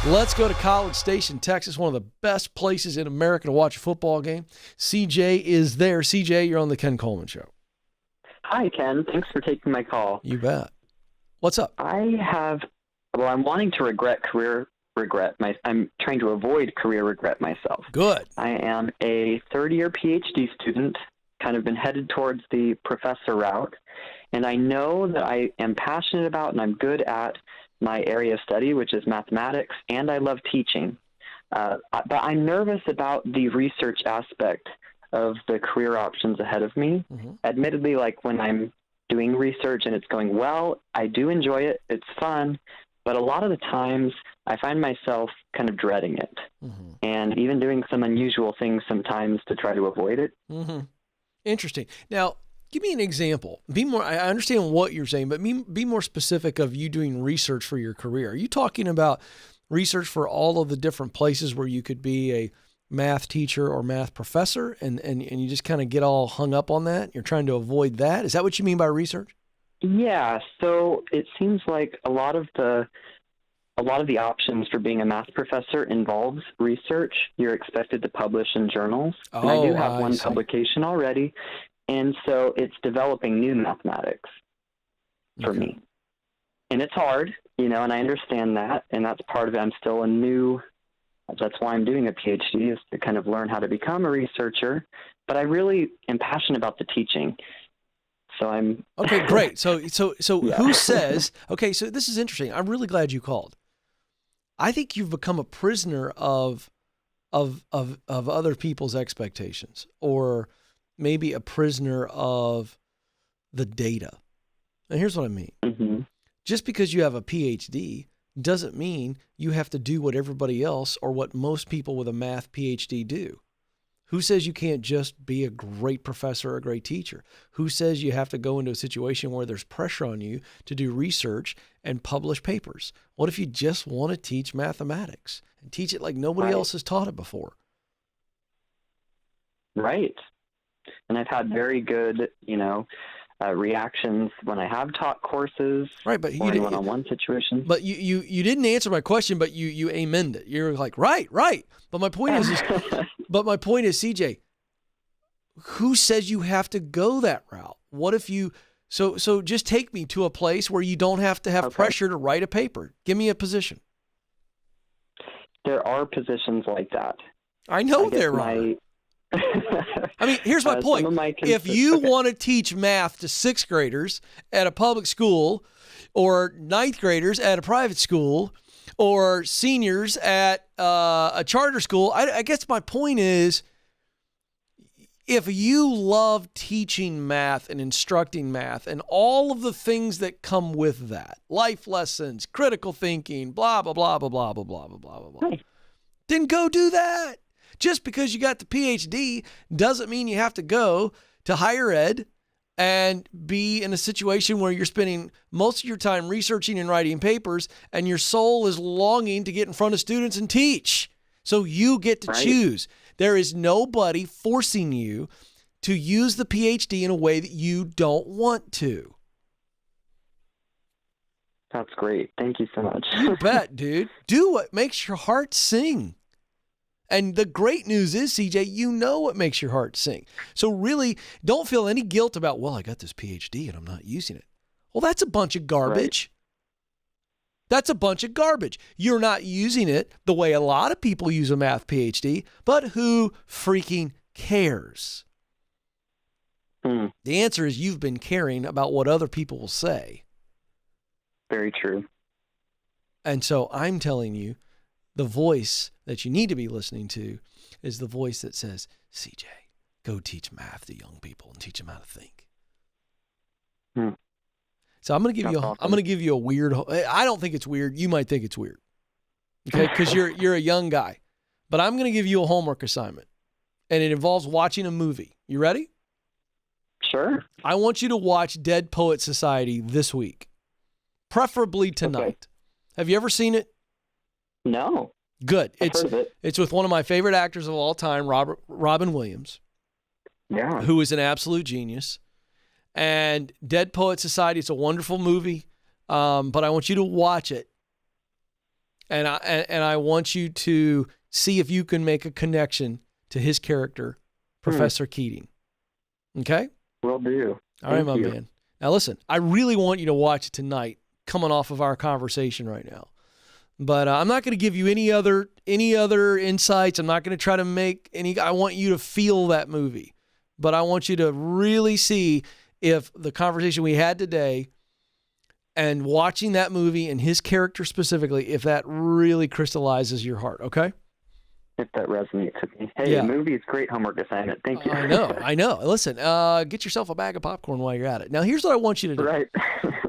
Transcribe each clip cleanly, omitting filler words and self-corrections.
Let's go to College Station, Texas, one of the best places in America to watch a football game. CJ is there. CJ, you're on the Ken Coleman Show. Hi, Ken. Thanks for taking my call. You bet. What's up? I'm wanting to I'm trying to avoid career regret myself. Good. I am a third-year PhD student, kind of been headed towards the professor route, and I know that I am passionate about and I'm good at my area of study, which is mathematics, and I love teaching. But I'm nervous about the research aspect of the career options ahead of me. Mm-hmm. Admittedly, like when I'm doing research and it's going well, I do enjoy it. It's fun. But a lot of the times I find myself kind of dreading it, and even doing some unusual things sometimes to try to avoid it. Mm-hmm. Interesting. Now, give me an example. Be more. I understand what you're saying, but be more specific of you doing research for your career. Are you talking about research for all of the different places where you could be a math teacher or math professor, and you just kind of get all hung up on that? You're trying to avoid that? Is that what you mean by research? Yeah. So it seems like a lot of the options for being a math professor involves research. You're expected to publish in journals. And I do have one publication already. And so it's developing new mathematics for me. And it's hard, and I understand that. And that's part of it. I'm still that's why I'm doing a PhD, is to kind of learn how to become a researcher. But I really am passionate about the teaching. So I'm okay. Great. So yeah. Who says? Okay. So this is interesting. I'm really glad you called. I think you've become a prisoner of other people's expectations, or maybe a prisoner of the data. And here's what I mean. Mm-hmm. Just because you have a PhD doesn't mean you have to do what everybody else or what most people with a math PhD do. Who says you can't just be a great professor or a great teacher? Who says you have to go into a situation where there's pressure on you to do research and publish papers? What if you just want to teach mathematics and teach it like nobody else has taught it before? Right. And I've had very good, reactions when I have taught courses, right? But or in one-on-one situations. But you didn't answer my question, but you amened it. You're like, right. But my point is CJ, who says you have to go that route? What if you? So just take me to a place where you don't have to have pressure to write a paper. Give me a position. There are positions like that. I know there are. I mean, here's my point. If you want to teach math to sixth graders at a public school, or ninth graders at a private school, or seniors at a charter school, I guess my point is, if you love teaching math and instructing math and all of the things that come with that, life lessons, critical thinking, blah, blah, blah, blah, blah, blah, blah, blah, blah, blah, blah, then go do that. Just because you got the PhD doesn't mean you have to go to higher ed and be in a situation where you're spending most of your time researching and writing papers, and your soul is longing to get in front of students and teach. So you get to choose. There is nobody forcing you to use the PhD in a way that you don't want to. That's great. Thank you so much. You bet, dude. Do what makes your heart sing. And the great news is, CJ, you know what makes your heart sing. So really, don't feel any guilt about, well, I got this PhD and I'm not using it. Well, that's a bunch of garbage. Right. That's a bunch of garbage. You're not using it the way a lot of people use a math PhD, but who freaking cares? The answer is you've been caring about what other people will say. Very true. And so I'm telling you, the voice that you need to be listening to is the voice that says, CJ, go teach math to young people and teach them how to think. So I'm going to give you a weird, I don't think it's weird. You might think it's weird. Okay. Cause you're a young guy, but I'm going to give you a homework assignment, and it involves watching a movie. You ready? Sure. I want you to watch Dead Poet Society this week, preferably tonight. Okay. Have you ever seen it? No. Good. I've heard of it. It's with one of my favorite actors of all time, Robin Williams. Yeah. Who is an absolute genius. And Dead Poet Society, it's a wonderful movie, but I want you to watch it And I want you to see if you can make a connection to his character, Professor Keating. Okay? Will do. All right, my man. Now listen, I really want you to watch it tonight, coming off of our conversation right now. But I'm not going to give you any other insights. I'm not going to try to make any. I want you to feel that movie. But I want you to really see if the conversation we had today and watching that movie and his character specifically, if that really crystallizes your heart, okay? If that resonates with me. Hey, the movie is great homework assignment. Thank you. I know. Listen, get yourself a bag of popcorn while you're at it. Now, here's what I want you to do. Right.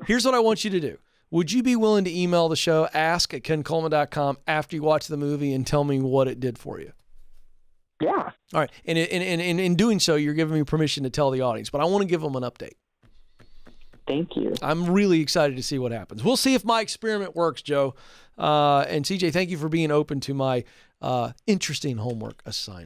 Here's what I want you to do. Would you be willing to email the show, ask@kencoleman.com, after you watch the movie and tell me what it did for you? Yeah. All right. And in doing so, you're giving me permission to tell the audience, but I want to give them an update. Thank you. I'm really excited to see what happens. We'll see if my experiment works, Joe. And CJ, thank you for being open to my interesting homework assignment.